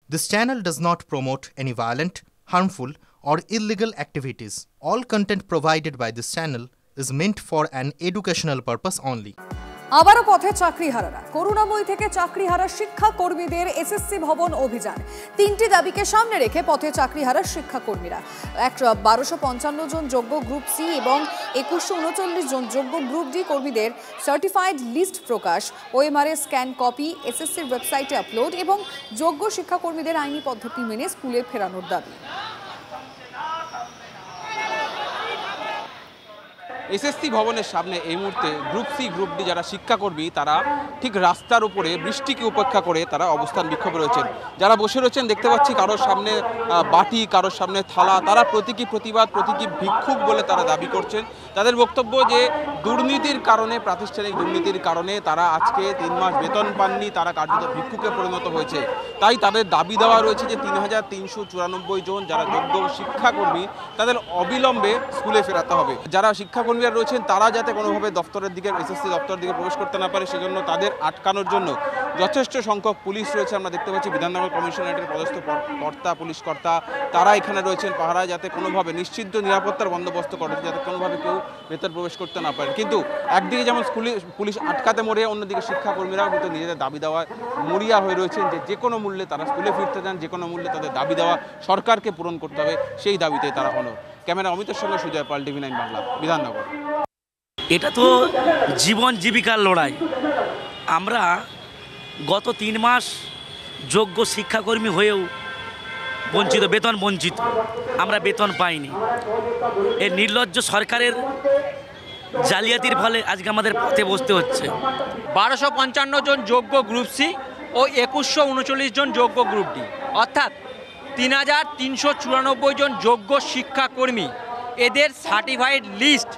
This channel does not promote any violent, harmful, or illegal activities. All content provided by this channel is meant for an educational purpose only. আবারও পথে চাকরিহারারা। করুণাময়ী থেকে চাকরিহারা শিক্ষাকর্মীদের SSC ভবন অভিযান। তিনটি দাবিকে সামনে রেখে পথে চাকরিহারা শিক্ষাকর্মীরা 1255 জন যোগ্য গ্রুপ সি এবং 2139 জন যোগ্য গ্রুপ ডি কর্মীদের সার্টিফাইড লিস্ট প্রকাশ, ওএমআর স্ক্যান কপি এসএসসির ওয়েবসাইটে আপলোড এবং যোগ্য শিক্ষাকর্মীদের আইনি পদ্ধতি মেনে স্কুলে ফেরানোর দাবি। এসএসসি ভবনের সামনে এই মুহূর্তে গ্রুপ সি গ্রুপ ডি যারা শিক্ষাকর্মী তারা ঠিক রাস্তার উপরে বৃষ্টিকে উপেক্ষা করে তারা অবস্থান বিক্ষোভে রয়েছেন। যারা বসে রয়েছেন দেখতে পাচ্ছি কারোর সামনে বাটি, কারোর সামনে থালা, তারা প্রতীকী প্রতিবাদ, প্রতীকী ভিক্ষুক বলে তারা দাবি করছেন। তাদের বক্তব্য যে দুর্নীতির কারণে, প্রাতিষ্ঠানিক দুর্নীতির কারণে তারা আজকে 3 মাস বেতন পাননি, তারা কার্যত ভিক্ষুকে পরিণত হয়েছে। তাই তাদের দাবি দেওয়া রয়েছে যে 3394 জন যারা যোগ্য শিক্ষাকর্মী তাদের অবিলম্বে স্কুলে ফেরাতে হবে। যারা শিক্ষাকর্মীরা রয়েছেন তারা যাতে কোনোভাবে দপ্তরের দিকে, এসএসসি দপ্তরের দিকে প্রবেশ করতে না পারে সেজন্য তাদের আটকানোর জন্য যথেষ্ট সংখ্যক পুলিশ রয়েছে। আমরা দেখতে পাচ্ছি বিধাননগর কমিশনারেটের পদস্থ কর্তা, পুলিশ কর্তা তারা এখানে রয়েছেন পাহারায়, যাতে কোনোভাবে নিশ্চিত নিরাপত্তার বন্দোবস্ত করে, যাতে কোনোভাবে কেউ ভেতর প্রবেশ করতে না পারে। কিন্তু একদিকে যেমন পুলিশ আটকাতে মরে, অন্যদিকে শিক্ষাকর্মীরাও কিন্তু নিজেদের দাবি দেওয়ায় মরিয়া হয়ে রয়েছেন যে কোনো মূল্যে তারা স্কুলে ফিরতে চান, যে কোনো মূল্যে তাদের দাবি দেওয়া সরকারকে পূরণ করতে হবে, সেই দাবিতে তারা অনড়। ক্যামেরা অমিতের সঙ্গে সুজয় পাল, TV9 বাংলা, বিধাননগর। এটা তো জীবন জীবিকার লড়াই। আমরা গত 3 মাস যোগ্য শিক্ষাকর্মী হয়েও বঞ্চিত, বেতন বঞ্চিত, আমরা বেতন পাইনি। এই নির্লজ্জ সরকারের জালিয়াতির ফলে আজকে আমাদের পথে বসতে হচ্ছে। 1255 জন যোগ্য গ্রুপ সি ও 2139 জন যোগ্য গ্রুপ ডি, অর্থাৎ 3394 জন যোগ্য শিক্ষাকর্মী, এদের সার্টিফাইড লিস্ট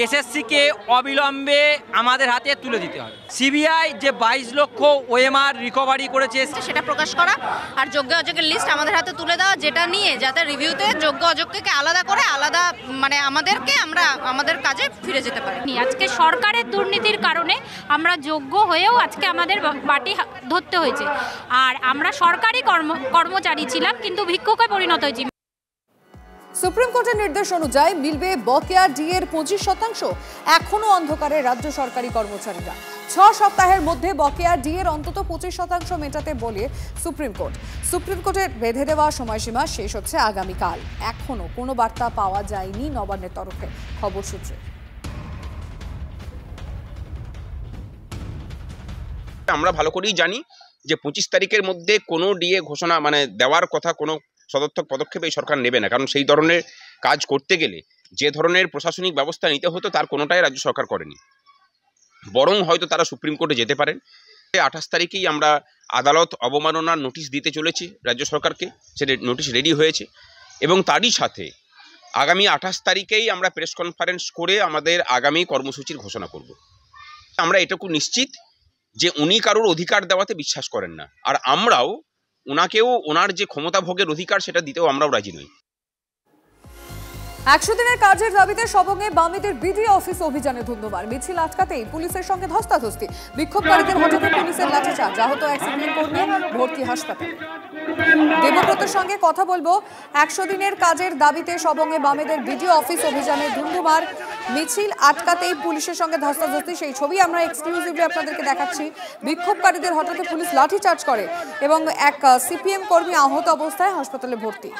এসএসসিকে অবিলম্বে আমাদের হাতে তুলে দিতে হবে। সিবিআই যে 22 লক্ষ ওএমআর রিকভারি করেছে সেটা প্রকাশ করা আর যোগ্য অযোগ্যের লিস্ট আমাদের হাতে তুলে দেওয়া, যেটা নিয়ে যাতে রিভিউতে যোগ্য অযোগ্যকে আলাদা করে মানে আমরা আমাদের কাজে ফিরে যেতে পারি। আজকে সরকারের দুর্নীতির কারণে আমরা যোগ্য হয়েও আজকে আমাদের বাটি ধরতে হয়েছে। আর আমরা সরকারি কর্মচারী ছিলাম কিন্তু ভিক্ষুকে পরিণত হয়েছি। সুপ্রিম কোর্টের নির্দেশ অনুযায়ী মিলবে বকেয়া ডিএর 25%। এখনো অন্ধকারে রাজ্য সরকারি কর্মচারীরা। 6 সপ্তাহের মধ্যে বকেয়া ডিএর অন্তত 25% মেটাতে বলে সুপ্রিম কোর্টের বেঁধে দেওয়া সময়সীমা শেষ হচ্ছে আগামীকাল। এখনো কোনো বার্তা পাওয়া যায়নি নবান্নের তরফে, খবর সূত্রে। আমরা ভালো করেই জানি যে 25 তারিখের মধ্যে কোনো ডিএ ঘোষণা দেওয়ার কথা কোনো সদর্থক পদক্ষেপ এই সরকার নেবে না। কারণ সেই ধরনের কাজ করতে গেলে যে ধরনের প্রশাসনিক ব্যবস্থা নিতে হতো তার কোনোটাই রাজ্য সরকার করেনি। বরং হয়তো তারা সুপ্রিম কোর্টে যেতে পারেন। 28 তারিখেই আমরা আদালত অবমাননার নোটিশ দিতে চলেছি রাজ্য সরকারকে, সেটা নোটিশ রেডি হয়েছে। এবং তারই সাথে আগামী 28 তারিখেই আমরা প্রেস কনফারেন্স করে আমাদের আগামী কর্মসূচির ঘোষণা করব। আমরা এটুকু নিশ্চিত যে উনি কারোর অধিকার দেওয়াতে বিশ্বাস করেন না, আর আমরাও ওনাকেও ওনার যে ক্ষমতা ভোগের অধিকার সেটা দিতেও আমরাও রাজি নই। 100 দিনের কাজের দাবিতে সবংয়ে বামেদের বিডিও অফিস অভিযানে ধুন্ধুমার। মিছিল আটকাতেই পুলিশের সঙ্গে ধস্তাধস্তি, বিক্ষোভকারীদের হঠাৎ পুলিশের লাঠিচার্জ, আহত এক সিপিএম কর্মী ভর্তি হাসপাতালে। দেবব্রতের সঙ্গে কথা বলবো। 100 দিনের কাজের দাবিতে সবংয়ে বামেদের বিডিও অফিস অভিযানে ধুন্ধুমার। মিছিল আটকাতেই পুলিশের সঙ্গে ধস্তাধস্তি, সেই ছবি আমরা এক্সক্লুসিভলি আপনাদেরকে দেখাচ্ছি। বিক্ষোভকারীদের হঠাৎ পুলিশ লাঠিচার্জ করে এবং এক সিপিএম কর্মী আহত অবস্থায় হাসপাতালে ভর্তি।